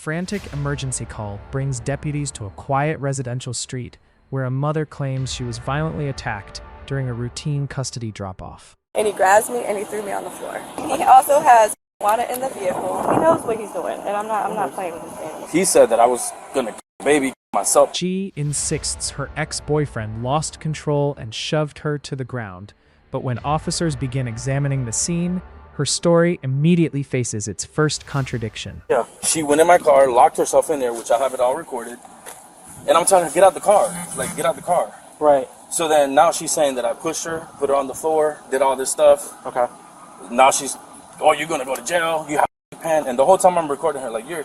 frantic emergency call brings deputies to a quiet residential street where a mother claims she was violently attacked during a routine custody drop-off. And he grabs me and he threw me on the floor. He also has marijuana in the vehicle. He knows what he's doing, and I'm not playing with his family. He said that I was gonna baby myself. She insists her ex-boyfriend lost control and shoved her to the ground, but when officers begin examining the scene, her story immediately faces its first contradiction. Yeah, she went in my car, locked herself in there, which I have it all recorded, and I'm telling her, get out the car, like, get out the car. Right. So then now she's saying that I pushed her, put her on the floor, did all this stuff. Okay. Now she's, oh, you're gonna go to jail, you have a pen, and the whole time I'm recording her, like, you're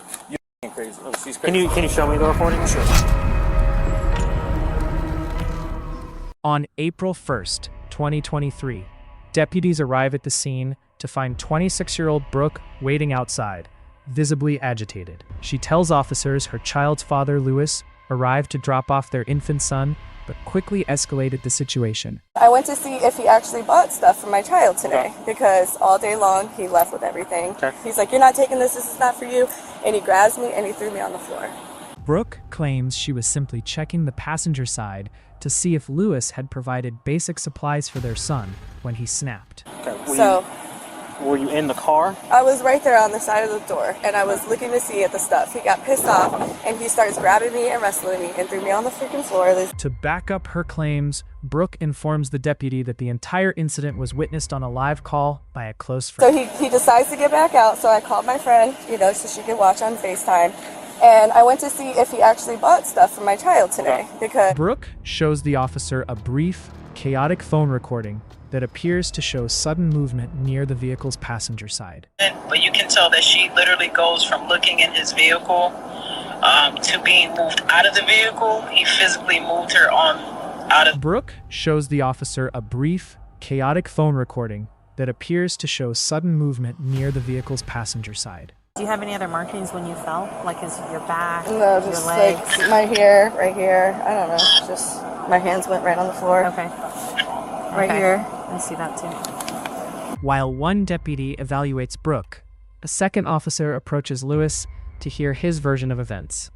crazy. She's crazy. Can you show me the recording? Sure. On April 1st, 2023, deputies arrive at the scene to find 26-year-old Brooke waiting outside, visibly agitated. She tells officers her child's father, Lewis, arrived to drop off their infant son, but quickly escalated the situation. I went to see if he actually bought stuff for my child today, because all day long he left with everything. Okay. He's like, you're not taking this is not for you. And he grabs me and he threw me on the floor. Brooke claims she was simply checking the passenger side to see if Lewis had provided basic supplies for their son when he snapped. Okay. Were you in the car? I was right there on the side of the door, and I was looking to see at the stuff. He got pissed off, and he starts grabbing me and wrestling me and threw me on the freaking floor. To back up her claims, Brooke informs the deputy that the entire incident was witnessed on a live call by a close friend. So he decides to get back out, so I called my friend, so she could watch on FaceTime. And I went to see if he actually bought stuff for my child today, because Brooke shows the officer a brief, chaotic phone recording that appears to show sudden movement near the vehicle's passenger side. But you can tell that she literally goes from looking in his vehicle to being moved out of the vehicle. He physically moved her out of. Brooke shows the officer a brief, chaotic phone recording that appears to show sudden movement near the vehicle's passenger side. Do you have any other markings when you fell? Like your back, no, just your legs? like my hair, right here. I don't know, just my hands went right on the floor. Okay. Right here. I see that too. While one deputy evaluates Brooke, a second officer approaches Lewis to hear his version of events.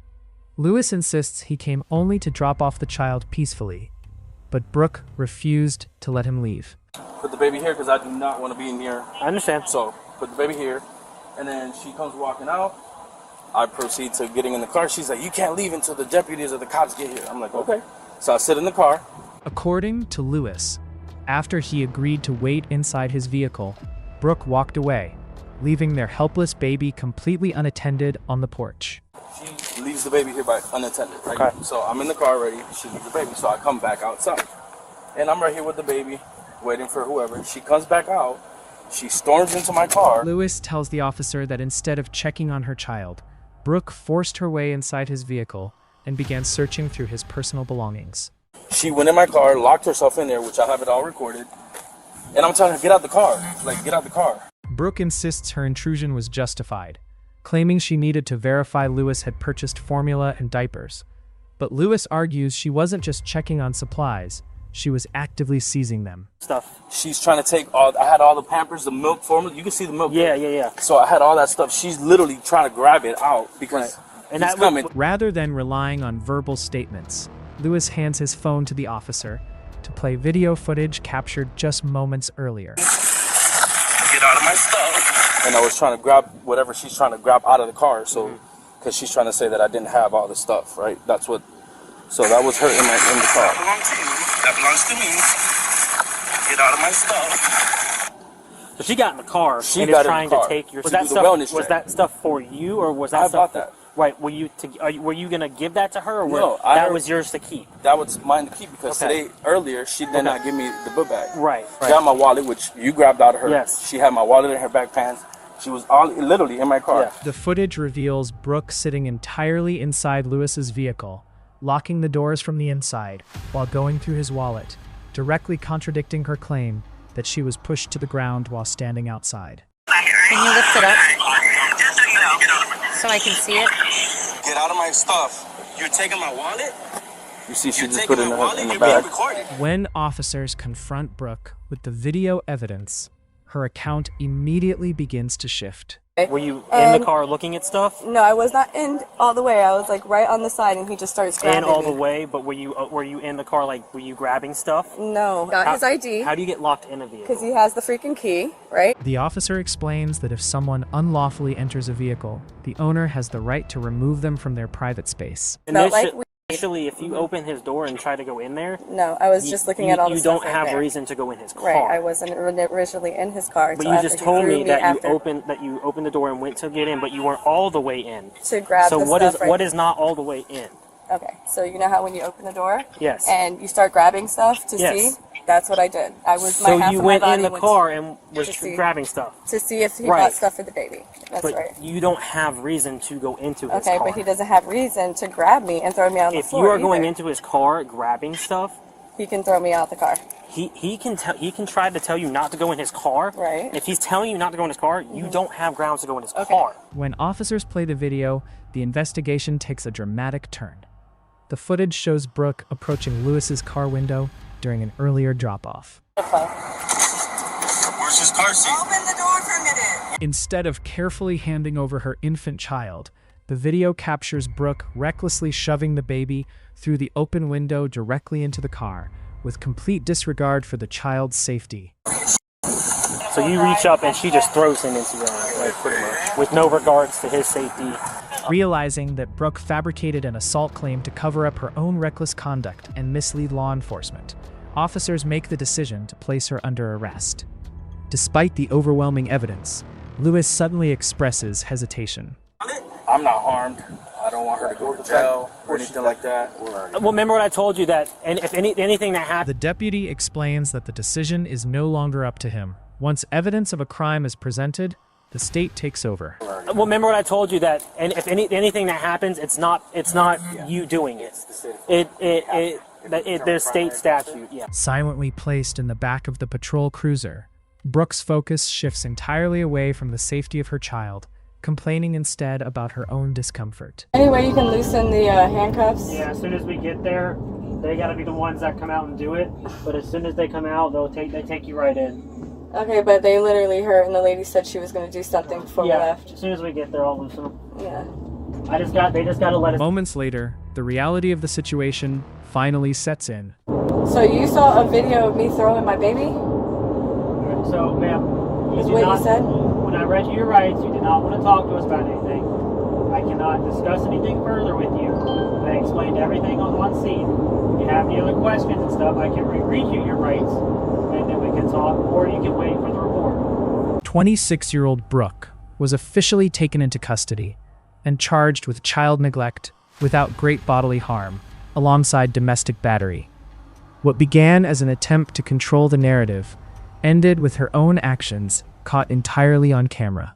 Lewis insists he came only to drop off the child peacefully, but Brooke refused to let him leave. Put the baby here because I do not want to be in here. I understand. So put the baby here, and then she comes walking out. I proceed to getting in the car. She's like, you can't leave until the deputies or the cops get here. I'm like, okay. So I sit in the car. According to Lewis, after he agreed to wait inside his vehicle, Brooke walked away, leaving their helpless baby completely unattended on the porch. She leaves the baby here by unattended, right? Okay. So I'm in the car already. She leaves the baby, so I come back outside. And I'm right here with the baby, waiting for whoever. She comes back out. She storms into my car. Lewis tells the officer that instead of checking on her child, Brooke forced her way inside his vehicle and began searching through his personal belongings. She went in my car, locked herself in there, which I have it all recorded. And I'm telling her, get out the car. Like, get out the car. Brooke insists her intrusion was justified, claiming she needed to verify Lewis had purchased formula and diapers. But Lewis argues she wasn't just checking on supplies, she was actively seizing them. Stuff. She's trying to take all, I had all the Pampers, the milk formula. You can see the milk. Yeah. So I had all that stuff. She's literally trying to grab it out because and he's coming. Rather than relying on verbal statements, Lewis hands his phone to the officer to play video footage captured just moments earlier. Get out of my stuff. And I was trying to grab whatever she's trying to grab out of the car. So, because she's trying to say that I didn't have all the stuff, right? That's what. So that was her in the car. That belongs to you. That belongs to me. Get out of my stuff. So she got in the car She and got is trying in the car. to take your To stuff. do the wellness Was check. that stuff for you, or was that I stuff? bought that. Right. Were you gonna give that to her, or No, that was yours to keep? That was mine to keep because earlier, she did not give me the book bag. Right. She got my wallet, which you grabbed out of her. Yes. She had my wallet in her back pants. She was literally in my car. Yeah. The footage reveals Brooke sitting entirely inside Lewis's vehicle, locking the doors from the inside while going through his wallet, directly contradicting her claim that she was pushed to the ground while standing outside. Can you lift it up so I can see it? Get out of my stuff. You're taking my wallet? You see, she just put it in the Yeah. bag. When officers confront Brooke with the video evidence, her account immediately begins to shift. Were you in And- the car looking at stuff? No, I was not in all the way. I was like right on the side, and he just starts grabbing And all me. the way, but were you in the car, like, were you grabbing stuff? No, got his ID How do you get locked in a vehicle? because he has the freaking key, right? The officer explains that if someone unlawfully enters a vehicle, the owner has the right to remove them from their private space. Felt like Initially, if you open his door and try to go in there, No, I was just looking at all the you stuff don't right have there. reason to go in his car. Right, I wasn't originally in his car. But so you after just he told threw me that after you opened the door and went to get in, but you weren't all the way in. to grab So the what stuff is right what is not all the way in? Okay, so you know how when you open the door Yes. and you start grabbing stuff to Yes. see? That's what I did. I was So my half you of my went in body the went car and was to see. grabbing stuff. to see if he Right. bought stuff for the baby. That's But right. you don't have reason to go into his Okay, car. but he doesn't have reason to grab me and throw me on the If floor. you are going either. into his car grabbing stuff, he can throw me out the car. he can try to tell you not to go in his car. Right. If he's telling you not to go in his car, you don't have grounds to go in his Okay. car. When officers play the video, the investigation takes a dramatic turn. The footage shows Brooke approaching Lewis's car window during an earlier drop-off. Where's his car seat? Open the door for a minute. Instead of carefully handing over her infant child, the video captures Brooke recklessly shoving the baby through the open window directly into the car, with complete disregard for the child's safety. So you reach up and she just throws him into the like pretty much, with no regards to his safety. Realizing that Brooke fabricated an assault claim to cover up her own reckless conduct and mislead law enforcement, officers make the decision to place her under arrest. Despite the overwhelming evidence, Lewis suddenly expresses hesitation. I'm not harmed. I don't want her to go to jail or anything like that. Well, remember what I told you that, and if anything that happened. The deputy explains that the decision is no longer up to him. Once evidence of a crime is presented, the state takes over. Well, remember what I told you that, and if anything that happens, it's not you doing it. There's state statute. Yeah. Silently placed in the back of the patrol cruiser, Brooke's focus shifts entirely away from the safety of her child, complaining instead about her own discomfort. Anyway, you can loosen the handcuffs. Yeah. As soon as we get there, they gotta be the ones that come out and do it. But as soon as they come out, they take you right in. Okay, but they literally hurt, and the lady said she was going to do something before we left. As soon as we get there, I'll loosen them. Yeah. They just gotta let us. Moments later, the reality of the situation finally sets in. So you saw a video of me throwing my baby? So, ma'am, Is what you said? When I read you your rights, you did not want to talk to us about anything. I cannot discuss anything further with you. I explained everything on scene. If you have any other questions and stuff, I can read you your rights, and then we can talk, or you can wait for the report. 26-year-old Brooke was officially taken into custody and charged with child neglect without great bodily harm, alongside domestic battery. What began as an attempt to control the narrative ended with her own actions caught entirely on camera.